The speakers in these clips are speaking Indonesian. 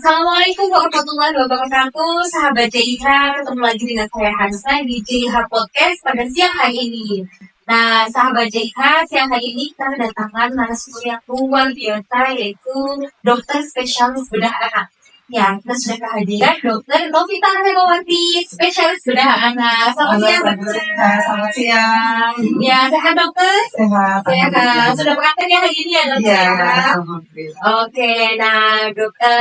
Assalamualaikum warahmatullahi wabarakatuh, sahabat JIH. Ketemu lagi dengan saya Hansna di JIH Podcast pada siang hari ini. Nah, sahabat JIH, siang hari ini kita kedatangan narasumber yang luar biasa, yaitu dokter spesialis bedah anak. Ya, kita sudah kehadiran dokter Novita Hermawati, spesialis bedah anak. Selamat siang, dokter. Selamat siang. Ya, sehat dokter? Sehat. Sehat. Sudah praktek ya hari ini ya dokter? Iya, Ya. alhamdulillah. Oke, nah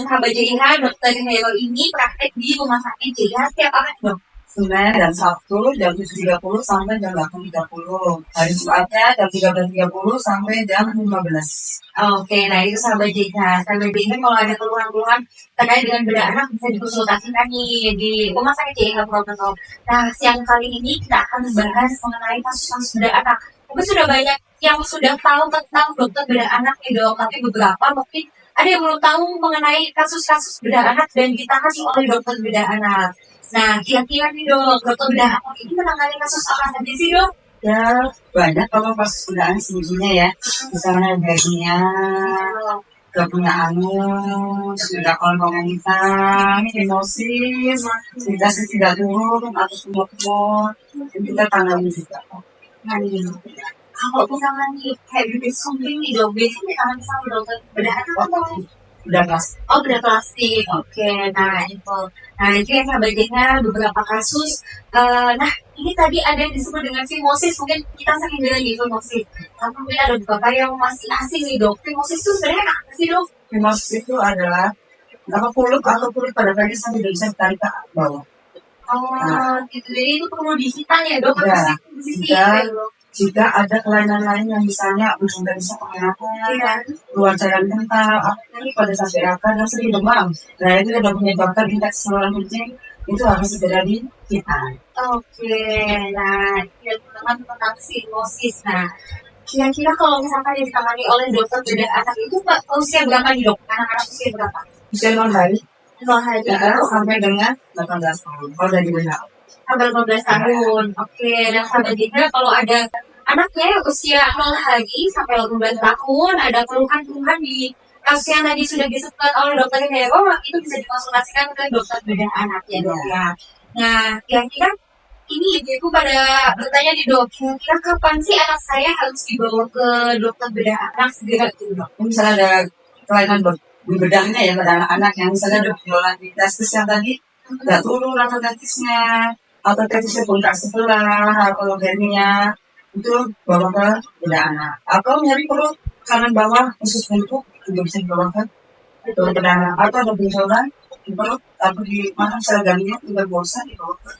sahabat JIH, dokter Hero ini praktek di rumah sakit JIH setiap hari dok? Senin dan Sabtu jam 7.30 sampai jam 8.30. Hari Jumatnya jam 13.30 sampai jam 15. Oke, nah itu sahabat JIH. Sahabat JIH kalau ada keluhan-keluhan terkait dengan bedah anak bisa dikonsultasikan nih di rumah sakit JIH Purwokerto. Nah, siang kali ini kita akan membahas mengenai kasus-kasus bedah anak. Mungkin sudah banyak yang sudah tahu tentang dokter bedah anak nih dok, tapi beberapa mungkin ada yang belum tahu mengenai kasus-kasus bedah anak dan ditangani oleh dokter bedah anak. Nah, kira-kira nih dok, dokter bedah anak ini menangani kasus apa saja sih dok? Ya, banyak kalau pas penggunaan sebelumnya ya. Misalnya hernia, punya anus, sudah kolongan hitam, himosis, tidak turun, atau tumor-tumor. Kita tangani juga. Nah, nih, kalau misalnya nih kayak bibit sumbing nih dok, biasanya ditangani sama dokter bedah anak atau Udah pasti. oh bedah plastik? Oke, nah itu. Nah itu yang sahabatnya beberapa kasus. Nah ini tadi ada yang disebut dengan fimosis, mungkin kita sering dengar nih fimosis. Tapi mungkin ada beberapa yang masih asing nih dok. Fimosis itu sebenarnya apa sih dok? Himosis itu adalah kulit atau kulit pada penis yang tidak bisa ditarik ke bawah. Oh, gitu. Jadi itu perlu disitan ya dok? Ya, Jika jika ada kelainan lain yang misalnya ujung dari pengenapan, keluar cairan kental, apalagi pada saat berakhir dan sering demam. Nah itu sudah menyebabkan infeksi saluran kencing, itu harus segera disitan. Oke, nah ya teman-teman tentang fimosis. Nah, kira-kira kalau misalkan ditangani oleh dokter bedah anak itu Pak, usia berapa nih dok? Anak-anak usia berapa? Usia 0 hari, 0 hari sampai dengan 18 tahun. Kalau dari WHO. sampai 15 tahun. Oke, dan sahabat juga kalau ada anaknya usia 0 hari sampai 18 tahun, ada keluhan-keluhan di kasus yang tadi sudah disebut oleh dokter Hero, itu bisa dikonsultasikan ke dokter bedah anak ya dok ya. Nah, kira-kira ini ibu pada bertanya di dok, kira-kira kapan sih anak saya harus dibawa ke dokter bedah anak segera gitu dok? Misalnya ada kelainan di bedahnya ya pada anak-anak yang misalnya ada benjolan di testis yang tadi nggak turun atau testisnya, atau testisnya bengkak sebelah, atau hernia, itu bawa ke bedah anak. Atau nyari perut kanan bawah khusus bentuk juga bisa dibawa ke bedah anak. Atau ada benjolan di perut atau di mana sel galinya juga bosan dibawa ke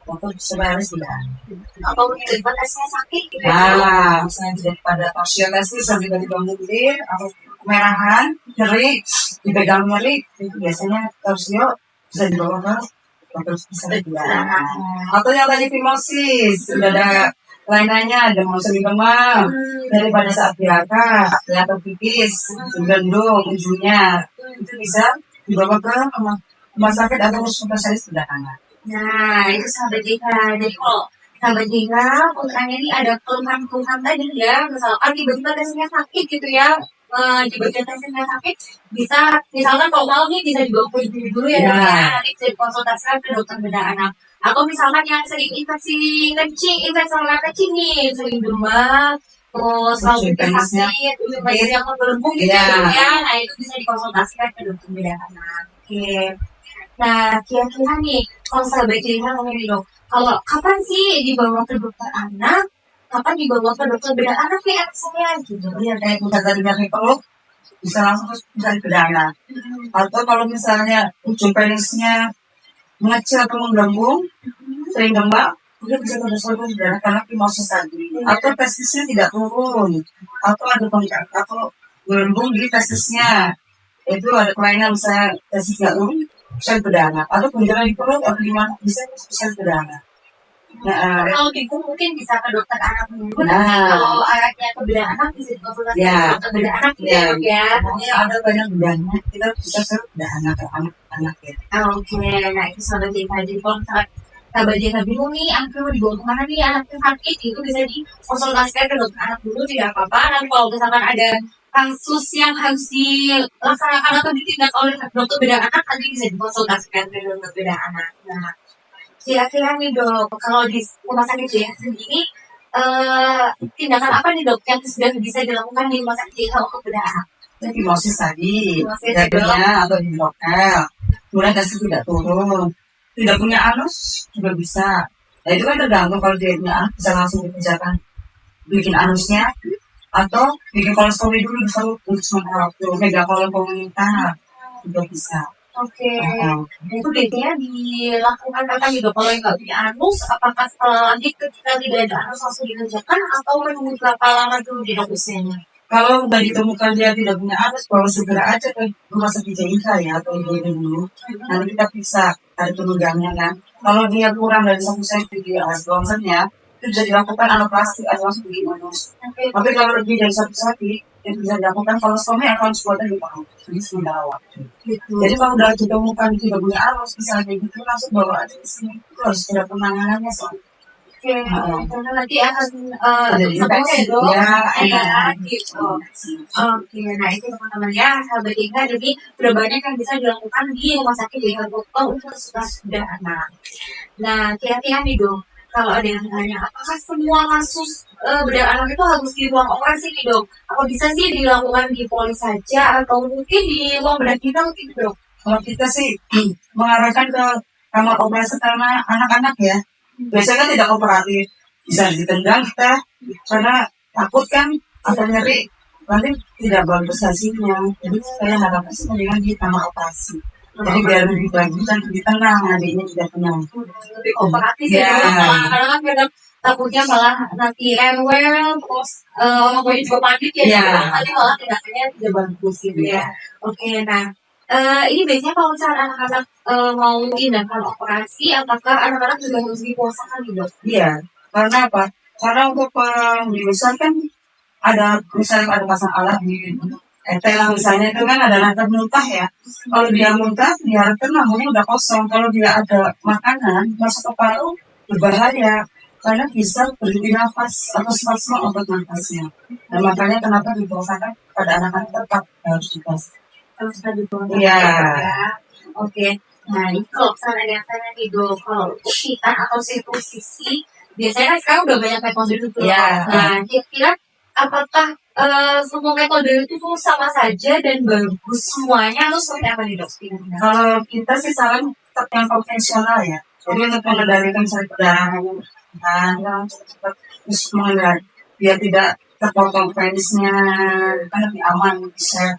dokter spesialis bedah anak. Apa mungkin tesnya sakit gitu ya? Nah, misalnya jadi pada torsion testis sampai tiba-tiba mundur atau kemerahan, nyeri, dipegang nyeri, itu biasanya torsio bisa dibawa ke dokter spesialis bedah anak. Atau yang tadi fimosis, sudah ada lainannya, ada sering demam daripada saat BAK, atau pipis, gendong ujungnya, itu bisa dibawa ke rumah sakit atau spesialis bedah anak. Nah, itu sahabat Jika. Jadi kalau sahabat Jika, putranya ini ada keluhan-keluhan tadi ya, misalkan tiba-tiba tesnya sakit gitu ya, di bagian tesnya sakit, bisa, misalkan kalau malam nih bisa dibawa ke ibu dulu ya, nanti bisa dikonsultasikan ke dokter bedah anak. Atau misalkan yang sering infeksi kencing, infeksi saluran kencing nih, sering demam, terus selalu sakit, bayi yang berlembung gitu ya, nah itu bisa dikonsultasikan ke dokter bedah anak. Oke. Nah, kira-kira nih, kalau sahabat cerita ngomong nih dok, kalau kapan sih dibawa ke dokter anak, kapan dibawa ke dokter bedah anak nih anak saya gitu. Iya, kayak kita tadi nyari perut, bisa langsung bisa di bedah anak. Atau kalau misalnya ujung penisnya mengecil atau menggelembung, sering demam, dia bisa terdesak bedah anak karena fimosis tadi. Atau testisnya tidak turun, atau ada bengkak atau gelembung di testisnya. Itu ada kelainan misalnya testis tidak turun, bisa bedah anak. Atau benjolan di perut atau di mana bisa bedah anak. Nah, kalau bingung mungkin bisa ke dokter anak dulu. Kalau anaknya ke bedah anak bisa dikonsultasikan ke dokter bedah anak ya. Pokoknya ada banyak bedahnya, kita bisa ke bedah anak ke anak ya. Oke, nah itu sahabat Jika. Jadi kalau misalkan sahabat Jika bingung nih, anaknya mau dibawa kemana nih, anaknya sakit, itu bisa dikonsultasikan ke dokter anak dulu, tidak apa-apa. Nanti kalau misalkan ada kasus yang harus dilaksanakan atau ditindak oleh dokter bedah anak nanti bisa dikonsultasikan ke dokter bedah anak. Nah, kira-kira nih dok, kalau di rumah sakit JH sendiri, tindakan apa nih dok yang sudah bisa dilakukan di rumah sakit JH untuk bedah anak? Hipnosis tadi, Hipnosis, jadinya atau di hotel, kemudian kasih tidak turun, tidak punya anus juga bisa. Nah itu kan tergantung kalau dia punya anus bisa langsung dikerjakan bikin anusnya atau bikin kolostumi dulu disuruh untuk sementara waktu mega kolon pemerintah juga bisa. Oke, itu biasanya dilakukan kapan nih dok? Kalau yang nggak punya anus, apakah setelah lanjut ketika tidak ada anus langsung dikerjakan atau menunggu berapa lama dulu di dok usianya? Kalau udah ditemukan dia tidak punya anus, bawa segera aja ke rumah sakit JIK ya atau IGD dulu. Nanti kita bisa ada penunjangnya kan. Kalau dia kurang dari 1 cm di atas ronsennya, itu bisa dilakukan anoplasti atau langsung di anus. Tapi kalau lebih dari 1 cm, yang bisa dilakukan kolostumi atau sebuatan di paru. Jadi sementara waktu. Jadi kalau udah ditemukan tidak punya anus, misalnya gitu langsung bawa aja ke sini. Itu harus ada penanganannya soalnya. Oke, karena nanti akan Jadi sampai dok, ya, gitu. Oke, nah itu teman-teman ya, sahabat Ika, jadi sudah banyak yang bisa dilakukan di rumah sakit JH Bogor untuk sudah anak. Nah, kira-kira nih dok, kalau ada yang tanya, apakah semua kasus bedah anak itu harus di ruang operasi nih dok? Apa bisa sih dilakukan di polis saja atau mungkin di ruang bedah kita mungkin dok? Kalau kita sih mengarahkan ke kamar operasi karena anak-anak ya. Biasanya kan tidak kooperatif, bisa ditendang kita karena takut kan atau nyeri nanti tidak bagus hasilnya. Jadi saya harapkan sih mendingan di kamar operasi. Jadi biar lebih bagus dan lebih tenang, adiknya tidak tenang. Lebih kooperatif ya. Karena kan kadang takutnya malah nanti rewel terus orang tua juga panik ya. Nanti malah tindakannya tidak bagus gitu ya. Oke, nah ini biasanya kalau misalnya anak-anak mau tindakan operasi, apakah anak-anak juga harus dipuasakan nih dok? Iya, karena apa? Karena untuk pembiusan kan ada misalnya ada pasang alat di etel misalnya itu kan ada nanti muntah ya. Kalau dia muntah diharapkan lambungnya udah kosong. Kalau dia ada makanan masuk ke paru berbahaya karena bisa berhenti nafas atau spasme otot nafasnya. Dan makanya kenapa dipuasakan pada anak-anak tetap harus dikasih. Harus dipuasakan. Iya. Oke. Nah, ini kalau misalnya ada yang tanya nih dok, kalau untuk hitan atau sirkusisi, biasanya kan sekarang udah banyak metode itu. Nah, kira-kira apakah semua metode itu sama saja dan bagus semuanya atau seperti apa nih dok? Kalau kita sih saran tetap yang konvensional ya. Jadi untuk mengendalikan sari perdarahan yang cepat terus mengendalikan biar tidak terpotong penisnya kan lebih aman bisa.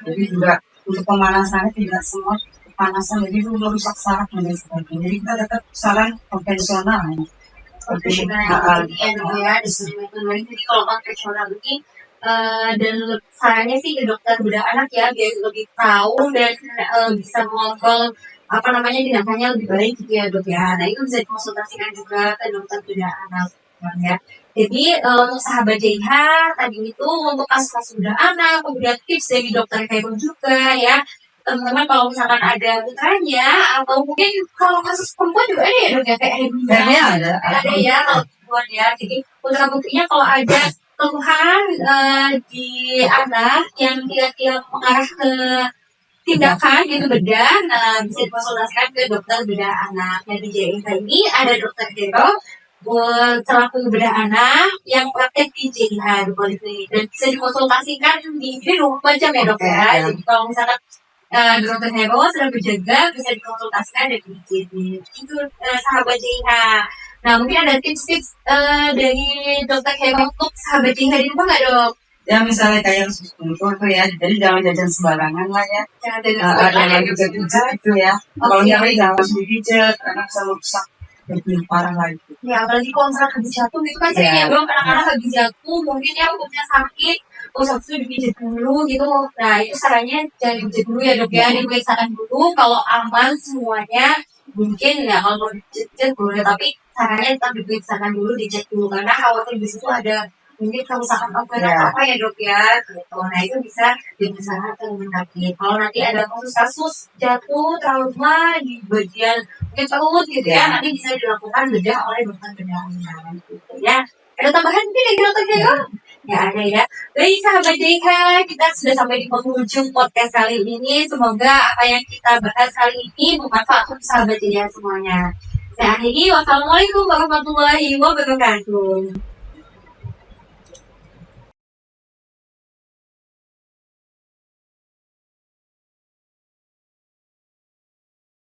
Jadi juga untuk pemanasannya tidak semua pemanasan jadi itu merusak saraf dan lain sebagainya. Jadi kita tetap saran konvensional. Konvensional ya, jadi kalau konvensional ini dan sarannya sih ke dokter bedah anak ya biar lebih tahu dan bisa mengontrol apa namanya tindakannya lebih baik gitu ya dok ya. Nah itu bisa dikonsultasikan juga ke dokter bedah anak ya. Jadi untuk sahabat JH tadi itu untuk kasus bedah anak, kemudian tips dari dokter Khairul juga ya. Teman-teman kalau misalkan ada putranya atau mungkin kalau kasus perempuan juga ada ya dok ya kayak ada ya kalau perempuan ya. Jadi putra putrinya kalau ada keluhan di anak yang kira-kira mengarah ke tindakan gitu bedah, nah bisa dikonsultasikan ke dokter bedah anak. Nah di JIK ini ada dokter Hero selaku bedah anak yang praktek di JIH di Poliklinik dan bisa dikonsultasikan di 24 jam ya dok ya. Jadi kalau misalkan dokter Hero sedang berjaga bisa dikonsultasikan dari IGD. Itu sahabat JIH. Nah mungkin ada tips-tips dari dokter Hero untuk sahabat JIH di rumah nggak dok? Ya misalnya kayak susu tuh ya, jadi jangan jajan sembarangan lah ya. Jangan pijat itu ya. Kalau nyari jangan langsung dipijat karena bisa merusak lebih parah lagi. Ya apalagi kalau misalnya habis jatuh itu kan sering ya dong anak-anak habis jatuh mungkin ya umurnya sakit terus habis itu dipijat dulu gitu. Nah itu sarannya jangan dipijat dulu ya dok ya, diperiksakan dulu kalau aman semuanya mungkin ya kalau mau dipijat boleh tapi sarannya tetap diperiksakan dulu, dicek dulu karena khawatir di situ ada mungkin kerusakan organ apa ya dok ya gitu. Nah itu bisa diperiksakan ke rumah sakit. Kalau nanti ada kasus jatuh trauma di bagian mungkin perut gitu ya nanti bisa dilakukan bedah oleh dokter bedah gitu ya. Ada tambahan mungkin dari dokter Hero? Nggak ada ya. Baik sahabat JK, kita sudah sampai di penghujung podcast kali ini. Semoga apa yang kita bahas kali ini bermanfaat untuk sahabat JK semuanya. Saya akhiri, wassalamualaikum warahmatullahi wabarakatuh.